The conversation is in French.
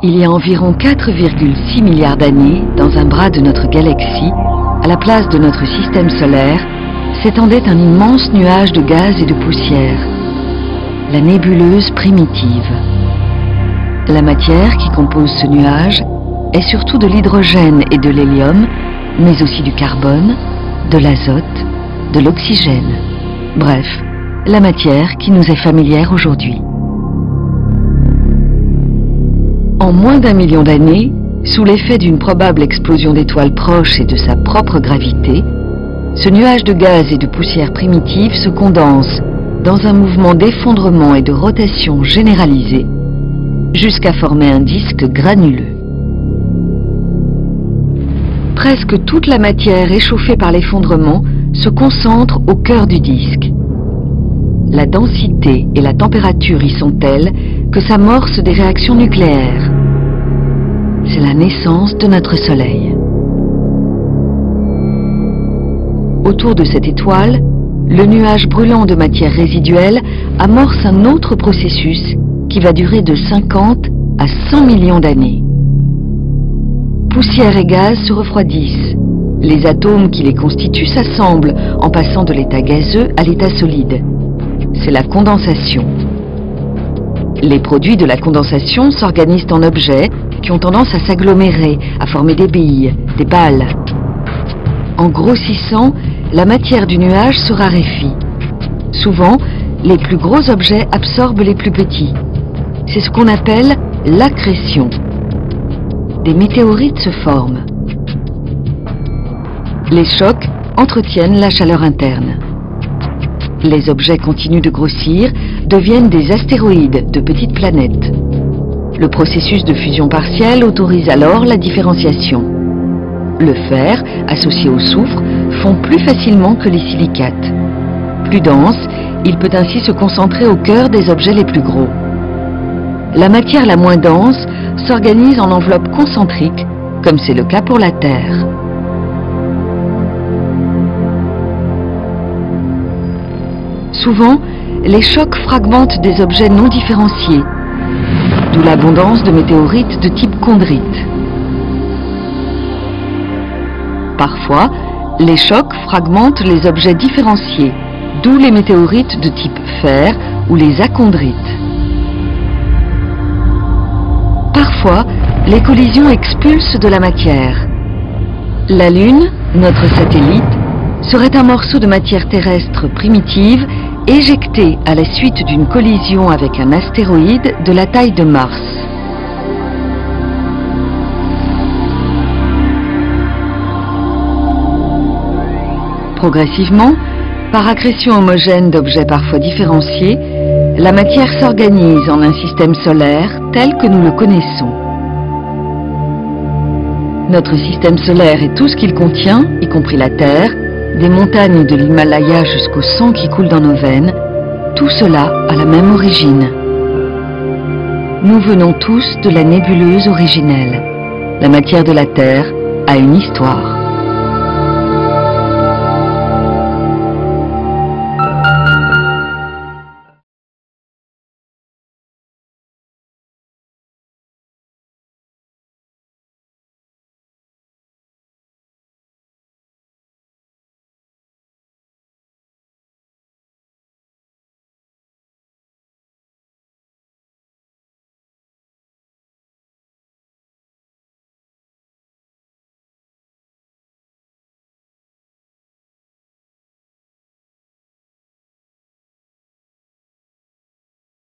Il y a environ 4,6 milliards d'années, dans un bras de notre galaxie, à la place de notre système solaire, s'étendait un immense nuage de gaz et de poussière, la nébuleuse primitive. La matière qui compose ce nuage est surtout de l'hydrogène et de l'hélium, mais aussi du carbone, de l'azote, de l'oxygène. Bref, la matière qui nous est familière aujourd'hui. En moins d'1 million d'années, sous l'effet d'une probable explosion d'étoiles proches et de sa propre gravité, ce nuage de gaz et de poussière primitive se condense dans un mouvement d'effondrement et de rotation généralisé jusqu'à former un disque granuleux. Presque toute la matière échauffée par l'effondrement se concentre au cœur du disque. La densité et la température y sont telles que s'amorcent des réactions nucléaires. C'est la naissance de notre Soleil. Autour de cette étoile, le nuage brûlant de matière résiduelle amorce un autre processus qui va durer de 50 à 100 millions d'années. Poussière et gaz se refroidissent. Les atomes qui les constituent s'assemblent en passant de l'état gazeux à l'état solide. C'est la condensation. Les produits de la condensation s'organisent en objets qui ont tendance à s'agglomérer, à former des billes, des balles. En grossissant, la matière du nuage se raréfie. Souvent, les plus gros objets absorbent les plus petits. C'est ce qu'on appelle l'accrétion. Des météorites se forment. Les chocs entretiennent la chaleur interne. Les objets continuent de grossir, deviennent des astéroïdes, de petites planètes. Le processus de fusion partielle autorise alors la différenciation. Le fer, associé au soufre, fond plus facilement que les silicates. Plus dense, il peut ainsi se concentrer au cœur des objets les plus gros. La matière la moins dense s'organise en enveloppes concentriques, comme c'est le cas pour la Terre. Souvent, les chocs fragmentent des objets non différenciés, d'où l'abondance de météorites de type chondrite. Parfois, les chocs fragmentent les objets différenciés, d'où les météorites de type fer ou les achondrites. Parfois, les collisions expulsent de la matière. La Lune, notre satellite, serait un morceau de matière terrestre primitive éjecté à la suite d'une collision avec un astéroïde de la taille de Mars. Progressivement, par accrétion homogène d'objets parfois différenciés, la matière s'organise en un système solaire tel que nous le connaissons. Notre système solaire et tout ce qu'il contient, y compris la Terre, des montagnes de l'Himalaya jusqu'au sang qui coule dans nos veines, tout cela a la même origine. Nous venons tous de la nébuleuse originelle. La matière de la Terre a une histoire.